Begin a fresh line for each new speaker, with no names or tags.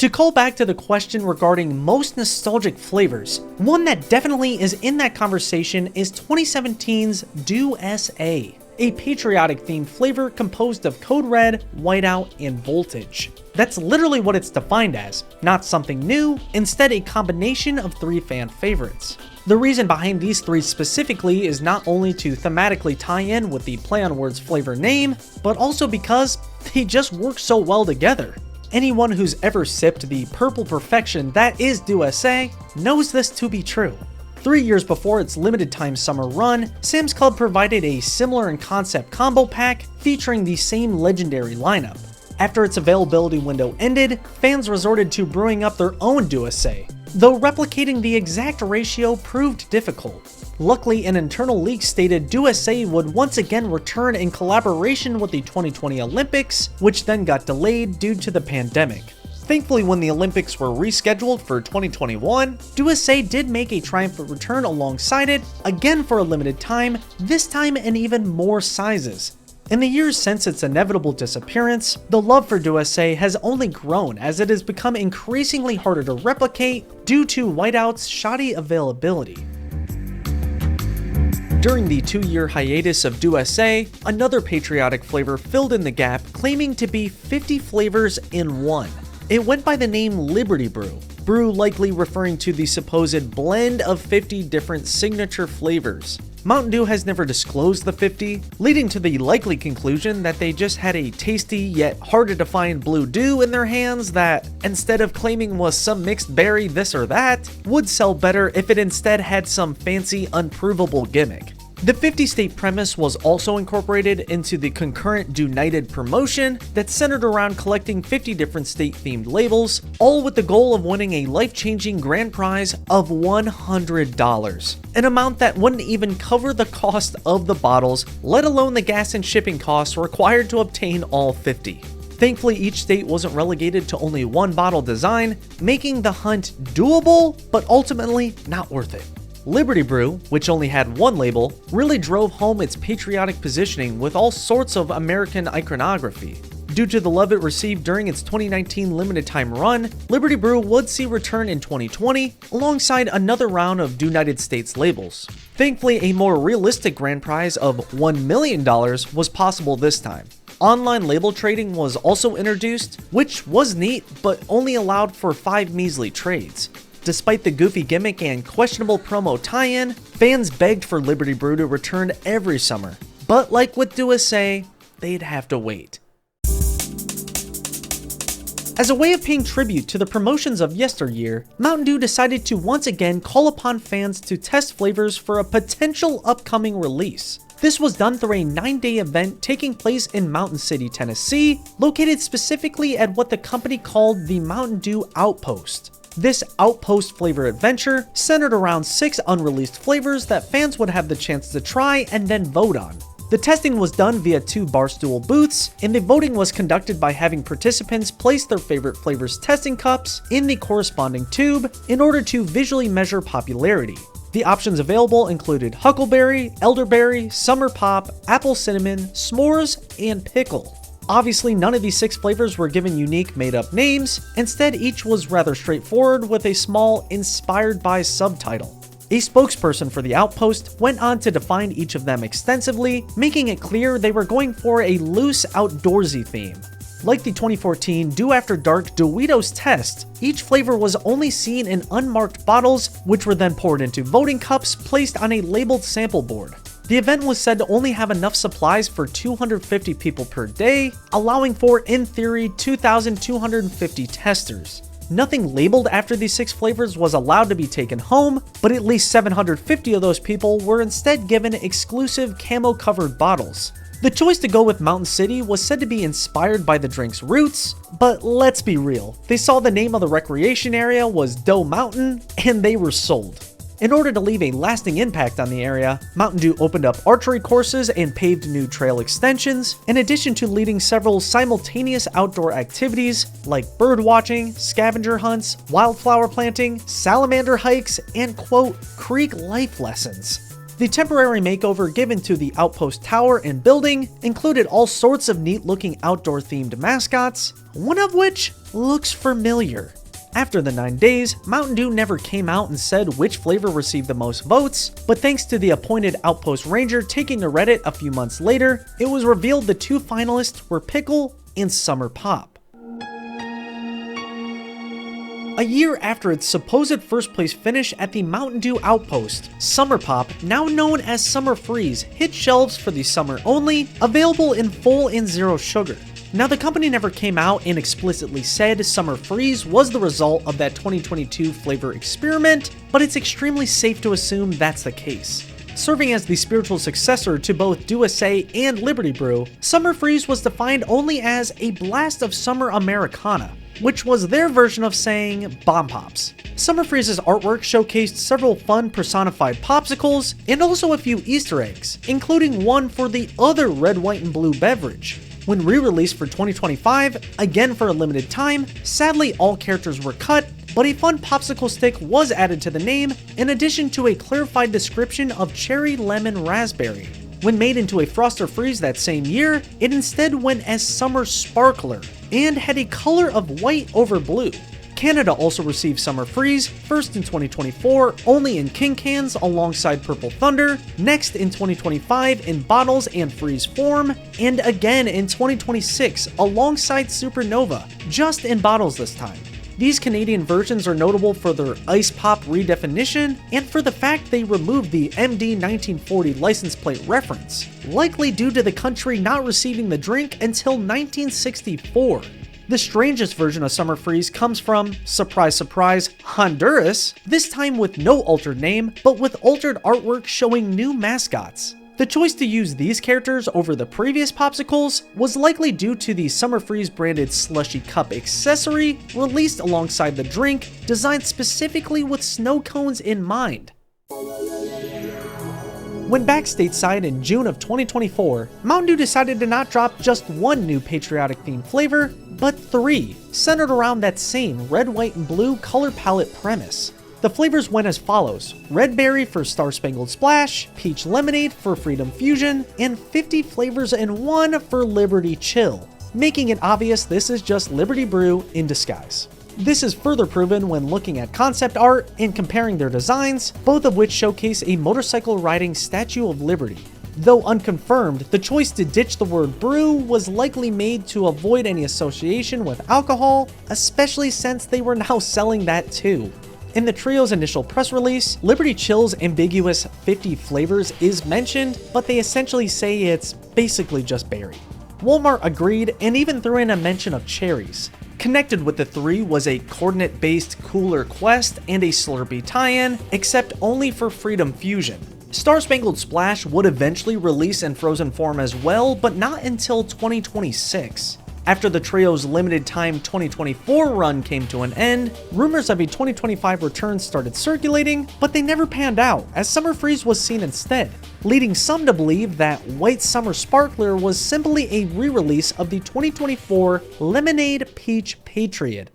To call back to the question regarding most nostalgic flavors, one that definitely is in that conversation is 2017's Dew SA, a patriotic themed flavor composed of Code Red, Whiteout, and Voltage. That's literally what it's defined as, not something new, instead a combination of 3 fan favorites. The reason behind these 3 specifically is not only to thematically tie in with the play on words flavor name, but also because they just work so well together. Anyone who's ever sipped the purple perfection that is Dew SA knows this to be true. 3 years before its limited time summer run, Sam's Club provided a similar in concept combo pack featuring the same legendary lineup. After its availability window ended, fans resorted to brewing up their own Dew SA, though replicating the exact ratio proved difficult. Luckily, an internal leak stated Dew SA would once again return in collaboration with the 2020 Olympics, which then got delayed due to the pandemic. Thankfully, when the Olympics were rescheduled for 2021, Dew SA did make a triumphant return alongside it, again for a limited time, this time in even more sizes. In the years since its inevitable disappearance, the love for Dew SA has only grown as it has become increasingly harder to replicate due to Whiteout's shoddy availability. During the 2-year hiatus of Dew SA, another patriotic flavor filled in the gap, claiming to be 50 flavors in one. It went by the name Liberty Brew, likely referring to the supposed blend of 50 different signature flavors. Mountain Dew has never disclosed the 50, leading to the likely conclusion that they just had a tasty yet hard to define blue dew in their hands that, instead of claiming was some mixed berry this or that, would sell better if it instead had some fancy unprovable gimmick. The 50-state premise was also incorporated into the concurrent Dew-Nited promotion that centered around collecting 50 different state-themed labels, all with the goal of winning a life-changing grand prize of $100, an amount that wouldn't even cover the cost of the bottles, let alone the gas and shipping costs required to obtain all 50. Thankfully, each state wasn't relegated to only one bottle design, making the hunt doable, but ultimately not worth it. Liberty Brew, which only had one label, really drove home its patriotic positioning with all sorts of American iconography. Due to the love it received during its 2019 limited time run, Liberty Brew would see return in 2020 alongside another round of Dew-Nited States labels. Thankfully, a more realistic grand prize of $1 million was possible this time. Online label trading was also introduced, which was neat but only allowed for 5 measly trades. Despite the goofy gimmick and questionable promo tie-in, fans begged for Liberty Brew to return every summer. But like with Dew SA, they'd have to wait. As a way of paying tribute to the promotions of yesteryear, Mountain Dew decided to once again call upon fans to test flavors for a potential upcoming release. This was done through a 9-day event taking place in Mountain City, Tennessee, located specifically at what the company called the Mountain Dew Outpost. This Outpost flavor adventure centered around 6 unreleased flavors that fans would have the chance to try and then vote on. The testing was done via 2 barstool booths, and the voting was conducted by having participants place their favorite flavors' testing cups in the corresponding tube in order to visually measure popularity. The options available included Huckleberry, Elderberry, Summer Pop, Apple Cinnamon, S'mores, and Pickle. Obviously, none of these 6 flavors were given unique made-up names. Instead, each was rather straightforward with a small "inspired by" subtitle. A spokesperson for the Outpost went on to define each of them extensively, making it clear they were going for a loose, outdoorsy theme. Like the 2014 Dew After Dark Doritos test, each flavor was only seen in unmarked bottles, which were then poured into voting cups placed on a labeled sample board. The event was said to only have enough supplies for 250 people per day, allowing for, in theory, 2,250 testers. Nothing labeled after these 6 flavors was allowed to be taken home, but at least 750 of those people were instead given exclusive camo-covered bottles. The choice to go with Mountain City was said to be inspired by the drink's roots, but let's be real, they saw the name of the recreation area was Doe Mountain, and they were sold. In order to leave a lasting impact on the area, Mountain Dew opened up archery courses and paved new trail extensions, in addition to leading several simultaneous outdoor activities like bird watching, scavenger hunts, wildflower planting, salamander hikes, and quote, creek life lessons. The temporary makeover given to the Outpost Tower and building included all sorts of neat-looking outdoor-themed mascots, one of which looks familiar. After the 9 days, Mountain Dew never came out and said which flavor received the most votes, but thanks to the appointed Outpost Ranger taking to Reddit a few months later, it was revealed the 2 finalists were Pickle and Summer Pop. A year after its supposed first place finish at the Mountain Dew Outpost, Summer Pop, now known as Summer Freeze, hit shelves for the summer only, available in full and zero sugar. Now, the company never came out and explicitly said Summer Freeze was the result of that 2022 flavor experiment, but it's extremely safe to assume that's the case. Serving as the spiritual successor to both Dew-SA and Liberty Brew, Summer Freeze was defined only as a blast of summer Americana, which was their version of saying Bomb Pops. Summer Freeze's artwork showcased several fun personified popsicles and also a few Easter eggs, including one for the other red, white, and blue beverage. When re-released for 2025, again for a limited time, sadly all characters were cut, but a fun popsicle stick was added to the name, in addition to a clarified description of cherry, lemon, raspberry. When made into a Froster Freeze that same year, it instead went as Summer Sparkler, and had a color of white over blue. Canada also received Summer Freeze, first in 2024 only in King cans alongside Purple Thunder, next in 2025 in bottles and freeze form, and again in 2026 alongside Supernova, just in bottles this time. These Canadian versions are notable for their Ice Pop redefinition and for the fact they removed the MD 1940 license plate reference, likely due to the country not receiving the drink until 1964. The strangest version of Summer Freeze comes from, surprise surprise, Honduras, this time with no altered name, but with altered artwork showing new mascots. The choice to use these characters over the previous popsicles was likely due to the Summer Freeze branded slushy cup accessory released alongside the drink, designed specifically with snow cones in mind. When back stateside in June of 2024, Mountain Dew decided to not drop just one new patriotic themed flavor, but 3, centered around that same red, white, and blue color palette premise. The flavors went as follows: Red Berry for Star Spangled Splash, Peach Lemonade for Freedom Fusion, and 50 flavors in one for Liberty Chill, making it obvious this is just Liberty Brew in disguise. This is further proven when looking at concept art and comparing their designs, both of which showcase a motorcycle riding Statue of Liberty. Though unconfirmed, the choice to ditch the word brew was likely made to avoid any association with alcohol, especially since they were now selling that too. In the trio's initial press release, Liberty Chill's ambiguous 50 flavors is mentioned, but they essentially say it's basically just berry. Walmart agreed and even threw in a mention of cherries. Connected with the 3 was a coordinate-based Cooler Quest and a Slurpee tie-in, except only for Freedom Fusion. Star Spangled Splash would eventually release in frozen form as well, but not until 2026. After the trio's limited time 2024 run came to an end, rumors of a 2025 return started circulating, but they never panned out, as Summer Freeze was seen instead, leading some to believe that White Summer Sparkler was simply a re-release of the 2024 Lemonade Peach Patriot.